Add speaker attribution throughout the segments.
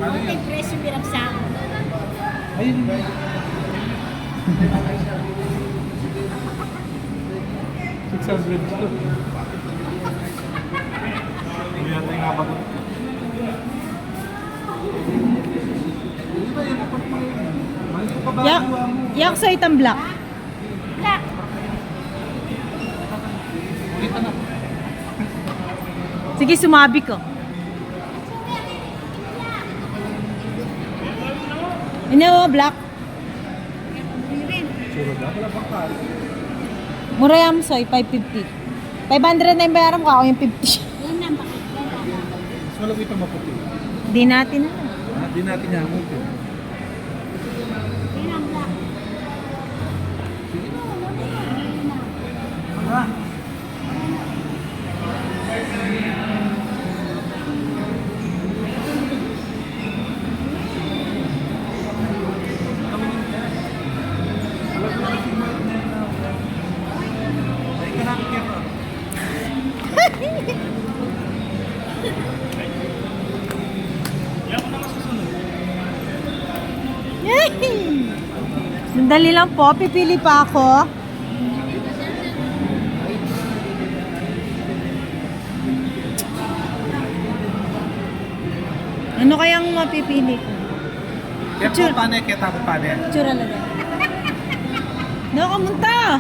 Speaker 1: Konting presyo bilang sa ako.
Speaker 2: Ayun ba? $600 to. Hindi natin nga bago.
Speaker 3: Yak sa itang black.
Speaker 1: Black.
Speaker 3: Sige, sumabi ko. Ano, black? Mura yan, soy, 550. 500 na yung bayaran ko, ako yung 50.
Speaker 1: Yan na, bakit?
Speaker 2: Mas malaki ito maputi.
Speaker 3: Hindi natin na.
Speaker 2: Hindi natin yan ito.
Speaker 1: Yan ang black.
Speaker 3: Sandali lang po, pipili pa ako. Ano kayang mapipili ko?
Speaker 2: Kaya po paano, kaya tapo paano.
Speaker 3: Tsura lang yan. Nakamunta!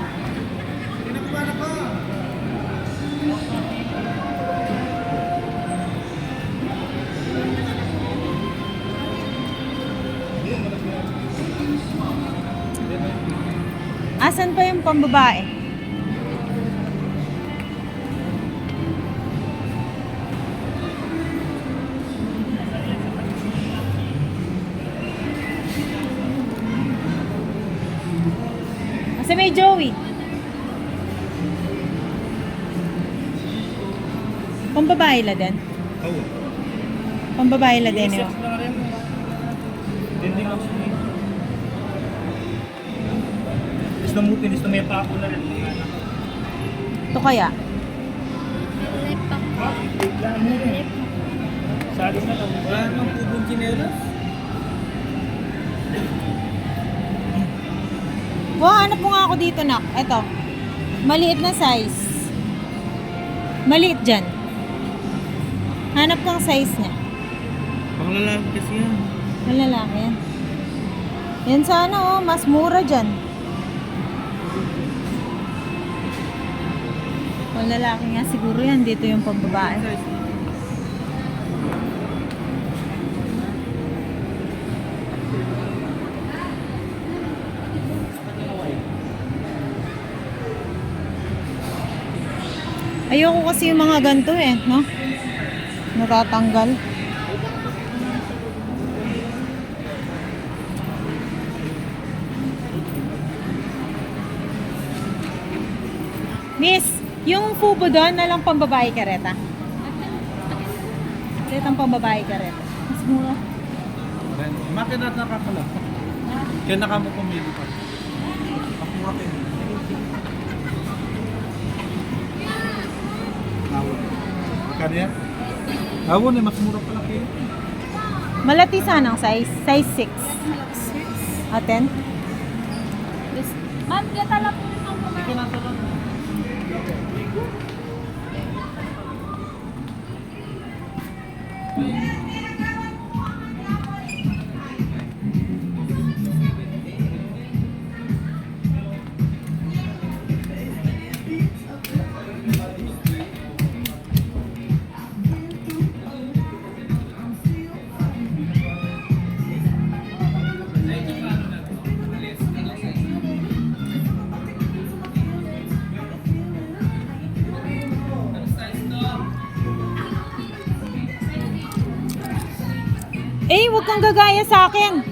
Speaker 3: Asan pa yung pambabae? Asa may Joey? Pambabae la din?
Speaker 2: Oo.
Speaker 3: Pambabae la din yun.
Speaker 2: Hindi nga siya. Gusto mo tinis na may pako na rin.
Speaker 3: Ito kaya?
Speaker 1: Lip pa. Lip.
Speaker 2: Sali na lang. Wala nang pubong chinelas.
Speaker 3: Hanap mo nga ako dito, nak. Ito. Maliit na size. Maliit dyan. Hanap kang size niya.
Speaker 2: Pang lalaki kasi yan.
Speaker 3: Malalaki yan. Yan sana oh, mas mura dyan. Malalaki nga siguro yan. Dito yung pambabae. Ayoko kasi yung mga ganito eh, no? Natatanggal. Miss, yung fubo doon na lang pambabae kareta. Karetang pambabae kareta. Mas mura.
Speaker 2: Makinat na ka pala. Kaya naka mo pumili pa. Pakura kayo. Awon. Kano yan? Awon eh, mas mura pala kayo.
Speaker 3: Malati sana ang size. Size 6. Ah, 10?
Speaker 1: Ma'am, kita lang po yung pambabae.
Speaker 3: Eh, huwag kang gagaya sa akin.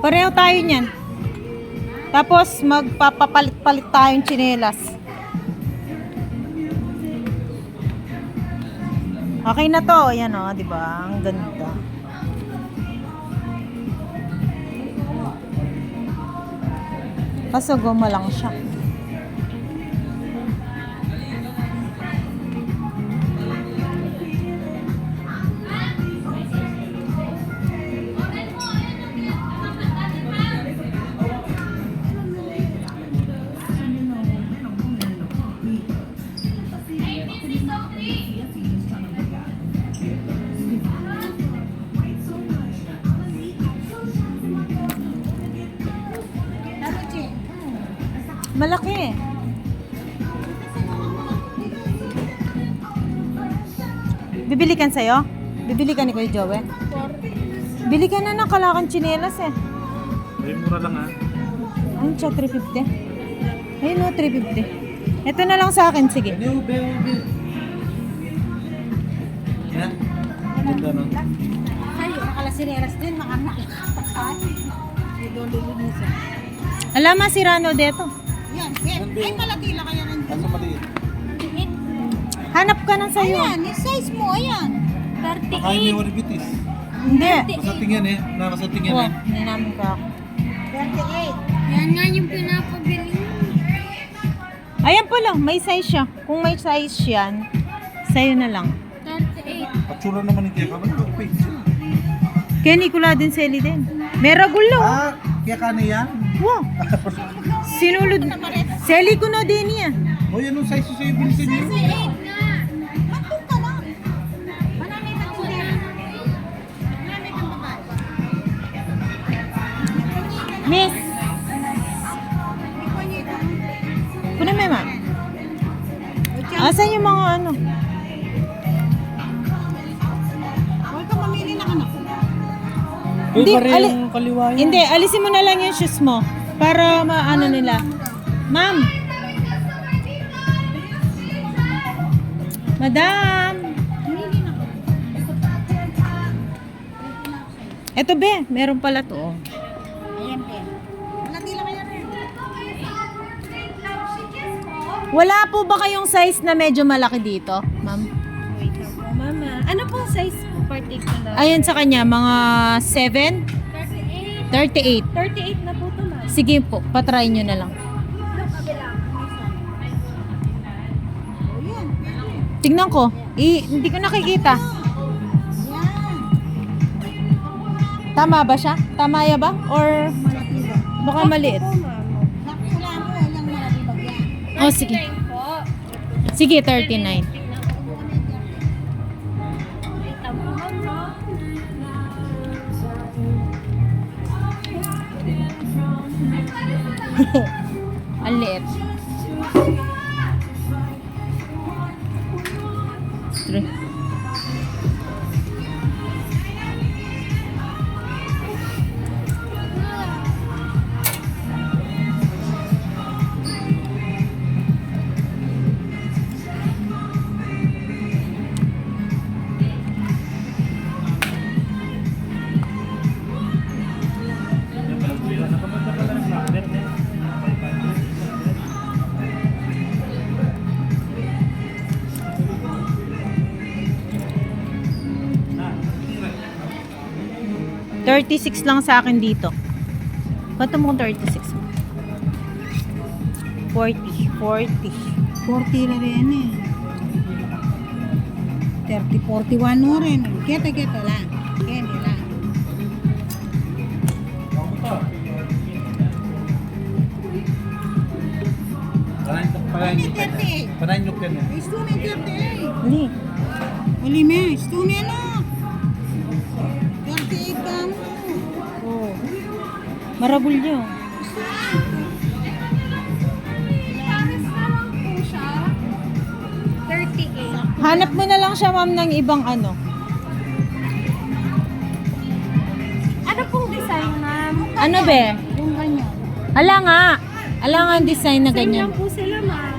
Speaker 3: Pareho tayo niyan. Tapos magpapapalit-palit tayong tsinelas. Okay na to. Ayan o, di ba? Ang ganda. Kaso goma lang siya. Malaki. Bibili kan sa'yo? Bibili ka ni Kuya Joey? Bili ka na ng kalakang tsinelas eh.
Speaker 2: Ay, mura lang ha.
Speaker 3: Ayun siya, 350. Ayun o, 350. Ito na lang sa akin, sige.
Speaker 2: Ano, ube. Yan. Ganda no?
Speaker 1: Nakalasineras din, makakatakas.
Speaker 3: Alam mo, si Rano dito.
Speaker 1: Yan, yan. Ay, malatila kaya rin.
Speaker 2: Nasa maliit.
Speaker 3: Hanap ka ng sayo.
Speaker 1: Ayan, yung size mo, ayan.
Speaker 2: Baka may
Speaker 1: 38.
Speaker 2: oribitis.
Speaker 3: Hindi.
Speaker 2: Masating yan eh. Masating yan
Speaker 3: Oh,
Speaker 2: eh.
Speaker 3: ninamon ka ako.
Speaker 1: 38. Yan nga yung pinapabili.
Speaker 3: Ayan po lang, may size siya. Kung may size yan, sa'yo na lang.
Speaker 1: 38.
Speaker 2: Patsura naman ni Kaya Kaban. Perfect siya.
Speaker 3: Kaya Nicola din, Sally din. May ragulo.
Speaker 2: Ah, kaya kani yan?
Speaker 3: Wow. Sinulod. Sally ko na din yan.
Speaker 2: O yan yung size sa'yo bilisin niyo.
Speaker 1: 38 nga. Matong ka lang. Manamit ang kuya. Manamit ang babae.
Speaker 3: Miss. Kuna may ma'am. Asan yung mga ano?
Speaker 1: Huwag ka mamili ng anak.
Speaker 3: Hindi,
Speaker 2: kaliwa
Speaker 3: Hindi, alisin mo na lang yung shoes mo para maano nila. Ma'am. Madam. Eto be, meron pala to. Oh.
Speaker 1: Ayan, Ben. Malatila kaya rin.
Speaker 3: Wala po ba kayong size na medyo malaki dito, ma'am?
Speaker 1: Wait lang po, mama. Ano pong size po particular?
Speaker 3: Ayan sa kanya, mga 7,
Speaker 1: 38.
Speaker 3: 38.
Speaker 1: 38 na po ito, ma'am.
Speaker 3: Sige po, patry nyo na lang. Tingnan ko. Hindi ko nakikita. Tama ba siya? Tama ya ba? Or baka maliit? Oh, sige. Sige, 39. Ang liit. Three. $36 lang sa akin dito. Bato mo 36 mo? 40.
Speaker 1: 40 na rin eh. 30, 41 no rin. Kita lang. Kaya lang.
Speaker 2: Panayin nyo ka na.
Speaker 1: Isto na 38.
Speaker 3: Hindi.
Speaker 1: Uli me, isto na na. 38 ka mo.
Speaker 3: Oh. Marabul nyo.
Speaker 1: Pares na lang po siya. 38.
Speaker 3: Hanap mo na lang siya, ma'am, ng ibang ano.
Speaker 1: Ano pong design, ma'am?
Speaker 3: Ano be?
Speaker 1: Yung ganyan.
Speaker 3: Ala nga. Ala nga ang design na ganyan.
Speaker 1: po sila, ma'am.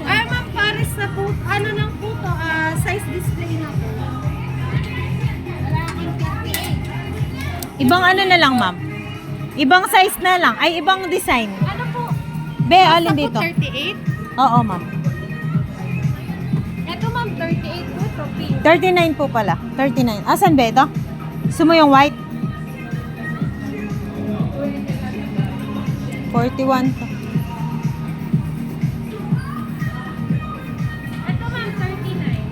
Speaker 1: Ay, ma'am, pares na po. Ano lang po to? Size display na po.
Speaker 3: Ibang ano na lang, ma'am. Ibang size na lang. Ay, ibang design.
Speaker 1: Ano po?
Speaker 3: Be, alin
Speaker 1: Basta
Speaker 3: dito?
Speaker 1: po 38?
Speaker 3: Oo, ma'am.
Speaker 1: Ito, ma'am, 38 po. Ito, pink.
Speaker 3: 39 po pala. 39. Asan ba ito? Gusto mo yung white? 41 to.
Speaker 1: Ito, ma'am, 39.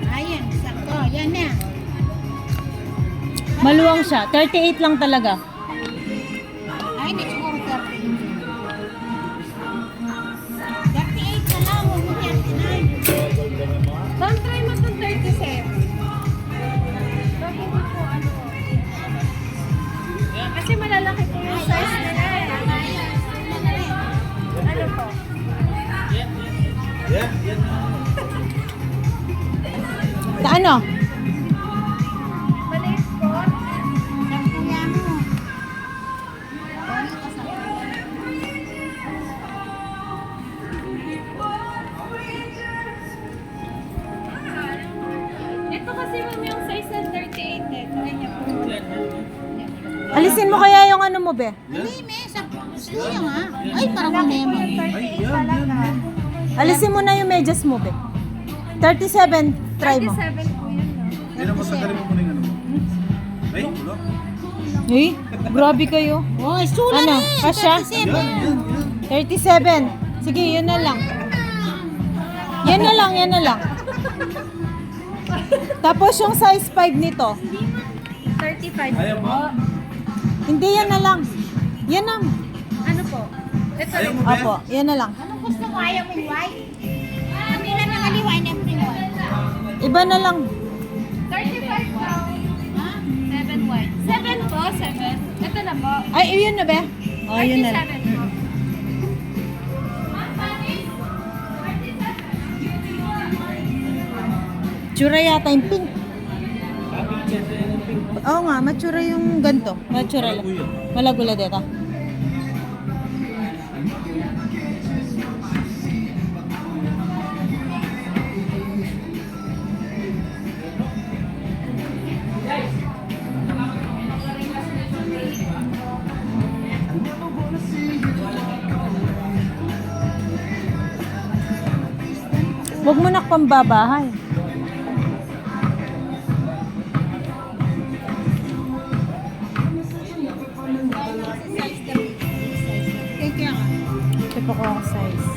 Speaker 1: Ayan, sakto. Yan na.
Speaker 3: Maluwang siya. 38 lang talaga.
Speaker 1: Ay, hindi siguro 38. 38 na lang. Huwag mo 39. Don't try mo itong 37.
Speaker 3: Alisin mo kaya yung ano mo, be?
Speaker 1: Hindi, me. Kuya nga. Ay, parang memo.
Speaker 2: Ay, yan.
Speaker 3: Alisin mo na yung medyas mo, be. 37, try mo.
Speaker 4: 37 po yun, no?
Speaker 2: Hindi na masagalin mo muna yung ano mo. Ay, wala.
Speaker 3: Eh, grabe kayo.
Speaker 1: Oh, sula
Speaker 3: Ano,
Speaker 1: na.
Speaker 3: kasya?
Speaker 1: 37.
Speaker 3: 37. Sige, yun na lang. Yan na lang, yan na lang. Tapos yung size 5 nito.
Speaker 4: 35
Speaker 2: Ayaw mo?
Speaker 3: Hindi, yan na lang. Yan na.
Speaker 4: Ano po? Ito
Speaker 2: Ayaw mo, be?
Speaker 3: Opo, yan na lang.
Speaker 1: Anong gusto mo? Ayaw mo yung white? Kami lang nakaliwa in everyone.
Speaker 3: Iba na lang.
Speaker 4: 35 po.
Speaker 1: Ha?
Speaker 4: 7 white. 7 po, 7. Ito na po.
Speaker 3: Ay, yun na be? Oh, yun na lang.
Speaker 4: 37 po.
Speaker 3: Tsura yata yung pink. Oo nga, matsura yung ganto. Matsura lang. Malagula dito. Huwag mo na pambabahay.
Speaker 1: Kaya nga.
Speaker 3: Ito po ko ang size.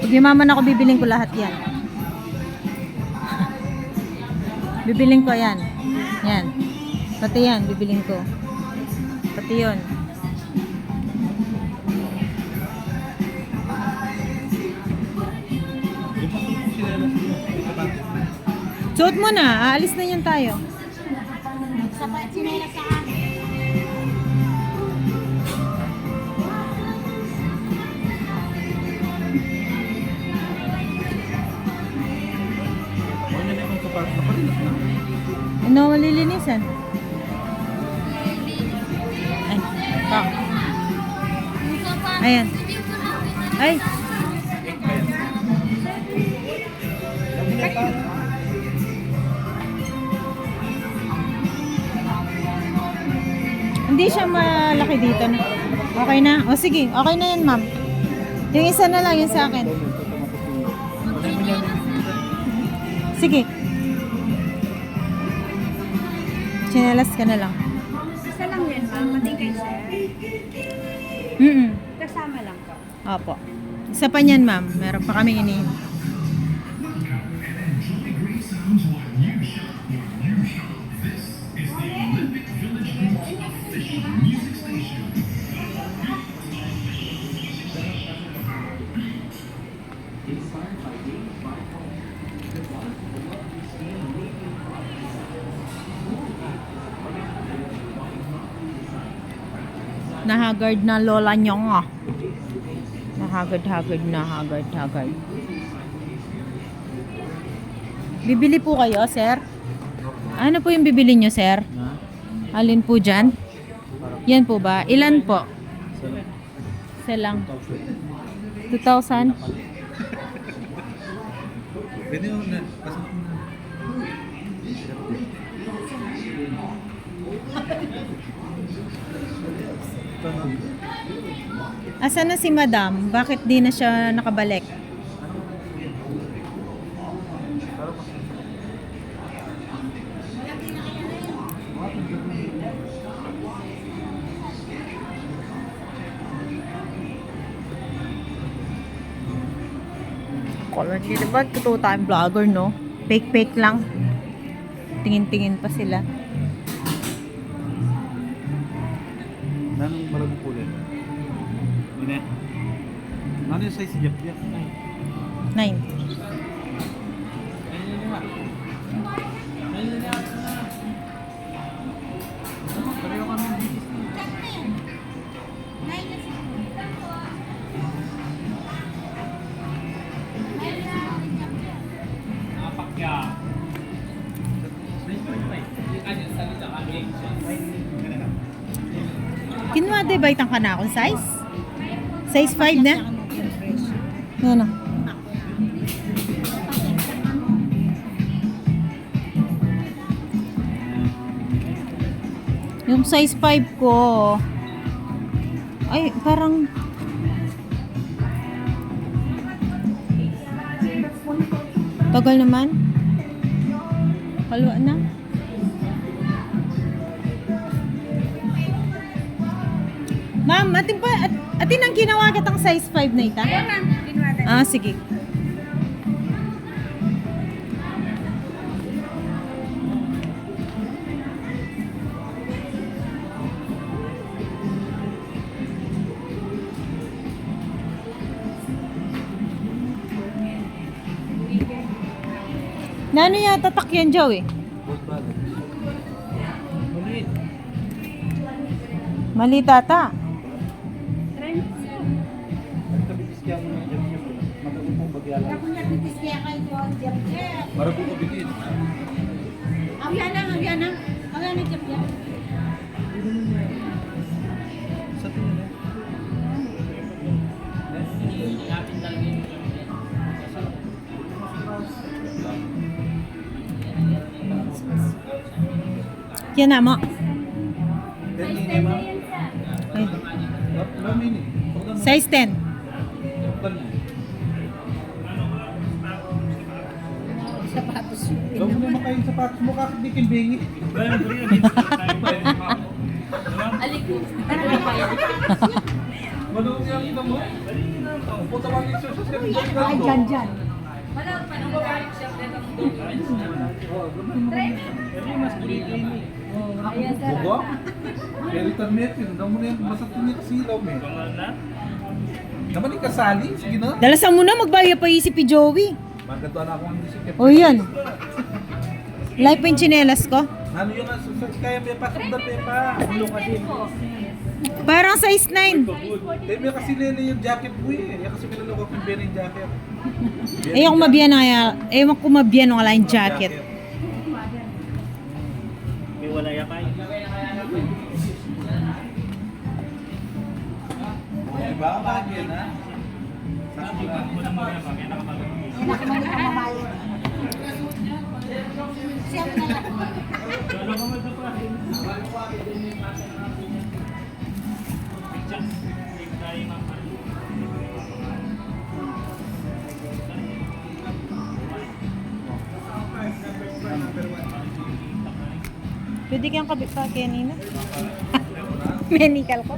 Speaker 3: Pag yumaman ako, bibiling ko lahat yan. Bibiling ko yan. Yan. Pati yan, bibiling ko. Pati yun. Suot mo na. Aalis na yan tayo.
Speaker 1: Sapat sinela sa akin.
Speaker 2: Huwag niya na yung kapat na palinas na.
Speaker 3: Ano malilinisan? Ay. Ah. Ayan. Ay. Hindi siya malaki dito na. Okay na? O sige, okay na yan, ma'am. Yung isa na lang, yung sa akin. Sige. Chinelas ka na lang.
Speaker 4: Isa lang yan, ma'am. Mating kay sir. Kasama lang po.
Speaker 3: Opo. Isa pa niyan, ma'am. Meron pa kaming ini. Nahagard na lola niyo nga. Nahagard. Bibili po kayo, sir? Ano po yung bibili niyo, sir? Alin po dyan? Yan po ba? Ilan po? Isa lang. 2,000?
Speaker 2: Pwede mo na. Kasi
Speaker 3: Asan na si madam? Bakit di na siya nakabalik? Kala nyo diba? Totoo tayong vlogger, no? Fake lang. Tingin-tingin pa sila.
Speaker 2: nanong malagong kulay. Ine. Ano yung size siya?
Speaker 3: 9.
Speaker 2: Pareho kami dito.
Speaker 3: ibaitan ka na akong size? Size 5 na? Yan o. Yung size 5 ko, ay, parang, tagal naman. Kalwa na. Ma'am, atin ang ginawa kitang size 5 na ita?
Speaker 1: Ayan na, kinuha
Speaker 3: Ah, sige. Nano yata takyan Jow eh?
Speaker 2: Maliit.
Speaker 3: Mali tata.
Speaker 2: Nagkabibis kaya mo ng jam-jam. Magaling pong bagyalan.
Speaker 1: Ako niya bitis kaya kayo ko ang jab-jab.
Speaker 2: Marabu ko bitin.
Speaker 1: Awyan na, awyan na. Awyan na jab-jab.
Speaker 2: Sa tingin eh.
Speaker 3: Yan na mo.
Speaker 2: Then ini ma'am.
Speaker 3: Ay,
Speaker 2: Lamini.
Speaker 3: size 10.
Speaker 1: Sapatos yun.
Speaker 2: Gawin mo naman kayo yung sapatos mo kakit di kimbingi. Malung yan kita mo. Punta mo yung susunod sa mga
Speaker 1: Ay, dyan, dyan.
Speaker 2: Bugo? Pelitan met yun. Daw mo na yan. Basta tumit silaw met. Naman yung kasali. Sige na.
Speaker 3: Dalasan mo na, magbaya pa isip ni Joey.
Speaker 2: Magkatuwa na ako ang disikip.
Speaker 3: O yan. Life yung chinelas ko.
Speaker 2: Ano yun ang susad? Kaya may pakabdan may pa. Ulo ka din.
Speaker 3: Parang size 9.
Speaker 2: Eh, may kasi lele yung jacket ko eh. Yung kasi pinaloko ko yung bearing jacket.
Speaker 3: Ayoko mabiyan na kaya. Ewan ko mabiyan ng alain jacket.
Speaker 2: May wala ya pa. Diba? Bagyan ha?
Speaker 1: Nakamali ka mamayad. Siya mo na lang.
Speaker 3: Pwede kang kabit pa kaya Nina. Menikal ko.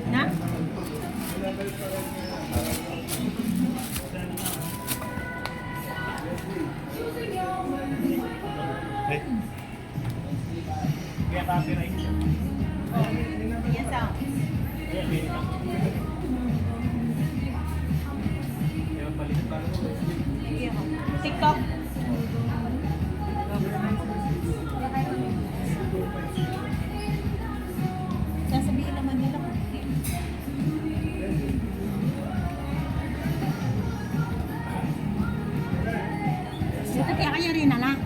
Speaker 3: Na? Yes, ah. TikTok. Sasabihin naman nila kung
Speaker 1: Dito kaya kaya rin na lang.